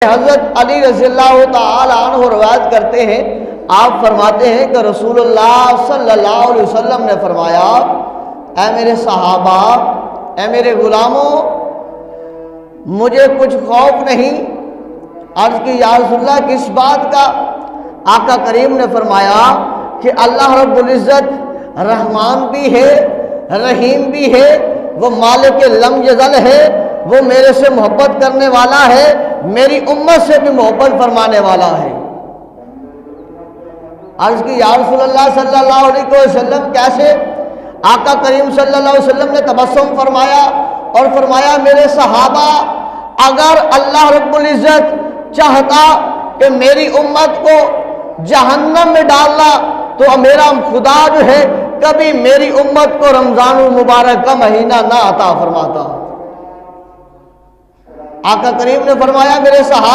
حضرت علی رضی اللہ تعالی عنہ روایت کرتے ہیں، آپ فرماتے ہیں کہ رسول اللہ صلی اللہ علیہ وسلم نے فرمایا، اے میرے صحابہ، اے میرے غلاموں، مجھے کچھ خوف نہیں۔ عرض کی یا رسول اللہ کس بات کا؟ آقا کریم نے فرمایا کہ اللہ رب العزت رحمان بھی ہے، رحیم بھی ہے، وہ مالک لم یزل ہے، وہ میرے سے محبت کرنے والا ہے، میری امت سے بھی محبت فرمانے والا ہے۔ عرض کی یا رسول اللہ صلی اللہ علیہ وسلم کیسے؟ آقا کریم صلی اللہ علیہ وسلم نے تبسم فرمایا اور فرمایا، میرے صحابہ، اگر اللہ رب العزت چاہتا کہ میری امت کو جہنم میں ڈالنا تو میرا خدا جو ہے کبھی میری امت کو رمضان المبارک کا مہینہ نہ عطا فرماتا۔ آقا کریم نے فرمایا، میرے صحابہ